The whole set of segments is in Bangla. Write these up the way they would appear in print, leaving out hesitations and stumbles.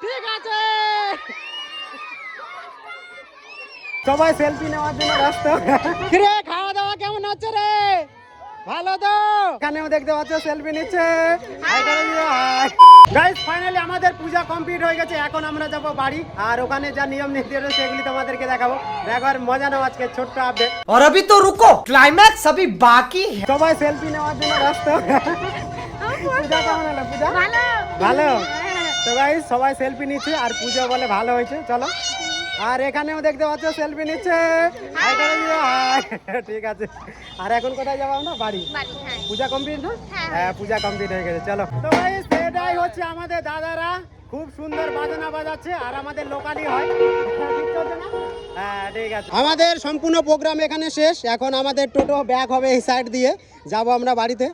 ঠিক আছে, সবাই সেলফি নেওয়ার জন্য ব্যস্ত। কিরে খাওয়া দাওয়া কেমন হচ্ছে রে? ভালো তো? এখানেও দেখতে পাচ্ছ সেলফি নিচ্ছে। গাইস ফাইনালি আমাদের পূজা কমপ্লিট হয়ে গেছে। এখন আমরা যাব বাড়ি, আর ওখানে যা নিয়ম নীতি রয়েছে সেগুলি তোমাদেরকে দেখাবো। দেখো আর মজা নাও আজকে ছোট্ট আপডেট। और अभी तो रुको, क्लाइमैक्स अभी बाकी है। সবাই সেলফি নেওয়ার জন্য ব্যস্ত। পূজা কেমন হলো? পূজা ভালো তো গাইস, সবাই সেলফি নিচ্ছে আর পূজা বলে ভালো হয়েছে। চলো, আর এখানেও দেখতে পাচ্ছ সেলফি নিচ্ছে। ঠিক আছে, আর এখন কোথায় যাবো আমরা? বাড়ি। পূজা কমপ্লিট না? হ্যাঁ পূজা কমপ্লিট হয়ে গেছে। চলো তো গাইস, সেটাই হচ্ছে আমাদের দাদারা খুব সুন্দর বাজনা বাজাচ্ছে, আর আমাদের লোকালই হয়। ঠিক চলছে না? হ্যাঁ ঠিক আছে। আমাদের সম্পূর্ণ প্রোগ্রাম এখানে শেষ। এখন আমাদের টোটো ব্যাক হবে এই সাইড দিয়ে, যাব আমরা বাড়িতে।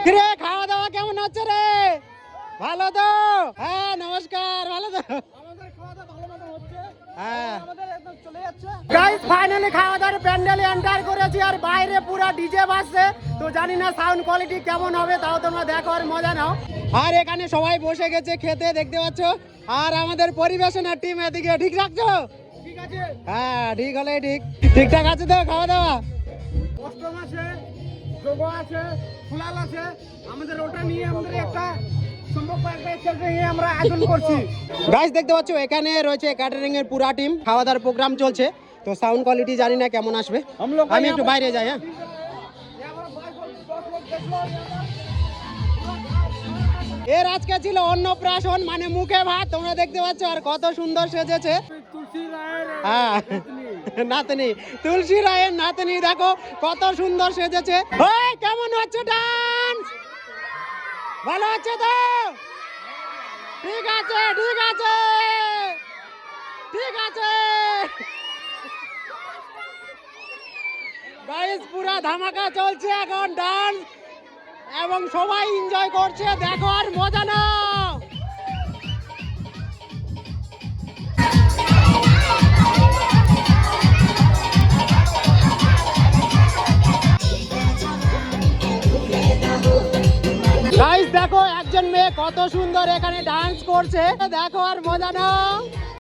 কিরে খাওয়া দাওয়া কেমন হচ্ছে রে? ভালো তো? হ্যাঁ নমস্কার, ভালো তো? আমাদের খাওয়া দাওয়া ভালো মতো হচ্ছে। হ্যাঁ আমাদের একদম চলে যাচ্ছে। গাইস ফাইনালি খাওয়া দাওয়ার প্যান্ডেলে এন্টার করেছি, আর বাইরে পুরো ডিজে বাজছে। তো জানি না সাউন্ড কোয়ালিটি কেমন হবে, তাও তোমরা দেখো আর মজা নাও। আর এখানে সবাই বসে গেছে খেতে, দেখতে পাচ্ছ। আর আমাদের পরিবেশনের টিম এদিকে। ঠিক রাখছো? ঠিক আছে। হ্যাঁ ঠিক হলে ঠিক। ঠিকঠাক আছে তো খাওয়া দাওয়া? অষ্টম আছে, যোগ আছে, ফুলাল আছে। আমাদের ওটা নিয়ে আমাদের একটা আমরা আয়োজন করছি। গাইস দেখতে পাচ্ছ এখানে রয়েছে ক্যাটারিং এর পুরা টিম। খাওয়া দাওয়ার প্রোগ্রাম চলছে। তো সাউন্ড কোয়ালিটি জানি না কেমন আসবে, আমি একটু বাইরে যাই। হ্যাঁ এর আজকে ছিল অন্নপ্রাশন, মানে মুখে ভাত। তোমরা দেখতে পাচ্ছ আর কত সুন্দর সেজেছে। হ্যাঁ নাতনি, তুলসী রায়ের নাতনি, দেখো কত সুন্দর সেজেছে। ওই কেমন হচ্ছে ডান্স? ভালো হচ্ছে তো? ঠিক আছে ঠিক আছে ঠিক আছে। গাইস পুরা ধামাকা চলছে এখন, ডান্স এবং সবাই এনজয় করছে। দেখো আর মজা নাও। গাইস দেখো একজন মেয়ে কত সুন্দর এখানে ডান্স করছে। দেখো আর মজা নাও।